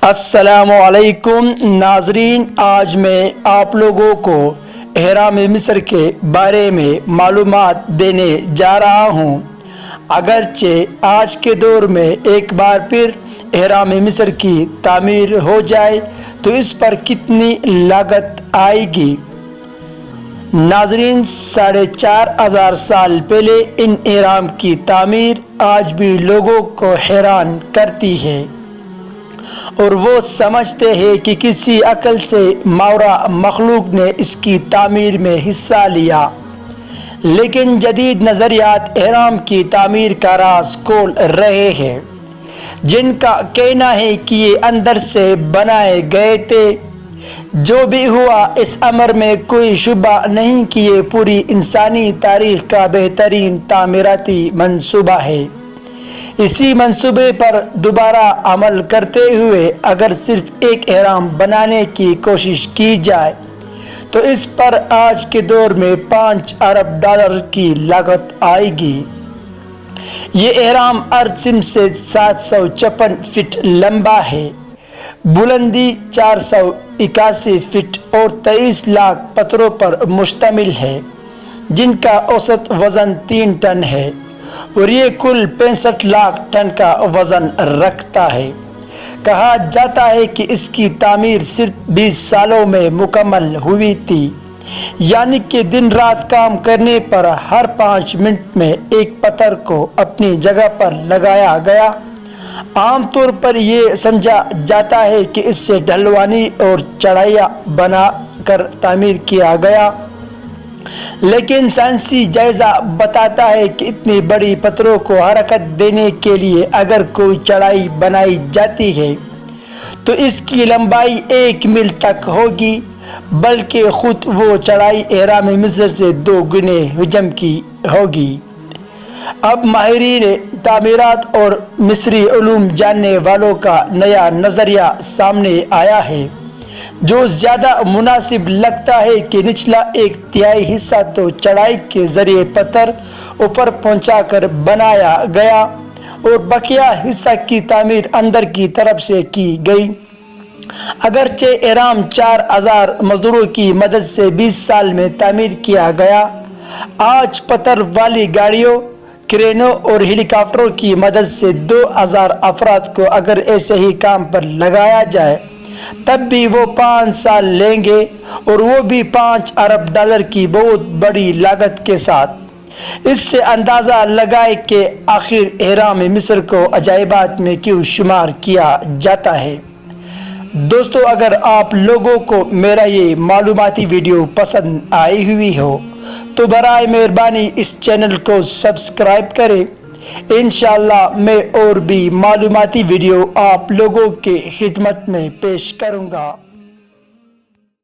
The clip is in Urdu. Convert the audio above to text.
السلام علیکم ناظرین، آج میں آپ لوگوں کو احرام مصر کے بارے میں معلومات دینے جا رہا ہوں۔ اگرچہ آج کے دور میں ایک بار پھر احرام مصر کی تعمیر ہو جائے تو اس پر کتنی لاگت آئے گی؟ ناظرین، 4500 سال پہلے ان احرام کی تعمیر آج بھی لوگوں کو حیران کرتی ہے، اور وہ سمجھتے ہیں کہ کسی عقل سے ماورا مخلوق نے اس کی تعمیر میں حصہ لیا۔ لیکن جدید نظریات احرام کی تعمیر کا راز کھول رہے ہیں، جن کا کہنا ہے کہ یہ اندر سے بنائے گئے تھے۔ جو بھی ہوا، اس امر میں کوئی شبہ نہیں کہ یہ پوری انسانی تاریخ کا بہترین تعمیراتی منصوبہ ہے۔ اسی منصوبے پر دوبارہ عمل کرتے ہوئے اگر صرف ایک احرام بنانے کی کوشش کی جائے تو اس پر آج کے دور میں $5 ارب کی لاگت آئے گی۔ یہ احرام ارض سمت سے 756 فٹ لمبا ہے، بلندی 481 فٹ اور 23 لاکھ پتھروں پر مشتمل ہے، جن کا اوسط وزن 3 ٹن ہے، اور یہ کل 65 لاکھ ٹن کا وزن رکھتا ہے۔ کہا جاتا ہے کہ اس کی تعمیر صرف 20 سالوں میں مکمل ہوئی تھی، یعنی کہ دن رات کام کرنے پر ہر 5 منٹ میں ایک پتھر کو اپنی جگہ پر لگایا گیا۔ عام طور پر یہ سمجھا جاتا ہے کہ اس سے ڈھلوانی اور چڑھائیاں بنا کر تعمیر کیا گیا، لیکن سائنسی جائزہ بتاتا ہے کہ اتنی بڑی پتھروں کو حرکت دینے کے لیے اگر کوئی چڑھائی بنائی جاتی ہے تو اس کی لمبائی 1 میل تک ہوگی، بلکہ خود وہ چڑھائی احرام مصر سے 2 گنے حجم کی ہوگی۔ اب ماہرین تعمیرات اور مصری علوم جاننے والوں کا نیا نظریہ سامنے آیا ہے، جو زیادہ مناسب لگتا ہے کہ نچلا 1/3 حصہ تو چڑھائی کے ذریعے پتھر اوپر پہنچا کر بنایا گیا اور بقیہ حصہ کی تعمیر اندر کی طرف سے کی گئی۔ اگرچہ احرام 4000 مزدوروں کی مدد سے 20 سال میں تعمیر کیا گیا، آج پتھر والی گاڑیوں، کرینوں اور ہیلی کاپٹروں کی مدد سے 2000 افراد کو اگر ایسے ہی کام پر لگایا جائے تب بھی وہ 5 سال لیں گے، اور وہ بھی $5 ارب کی بہت بڑی لاگت کے ساتھ۔ اس سے اندازہ لگائے کہ آخر احرام مصر کو عجائبات میں کیوں شمار کیا جاتا ہے۔ دوستو، اگر آپ لوگوں کو میرا یہ معلوماتی ویڈیو پسند آئی ہوئی ہو تو برائے مہربانی اس چینل کو سبسکرائب کریں۔ انشاءاللہ میں اور بھی معلوماتی ویڈیو آپ لوگوں کے خدمت میں پیش کروں گا۔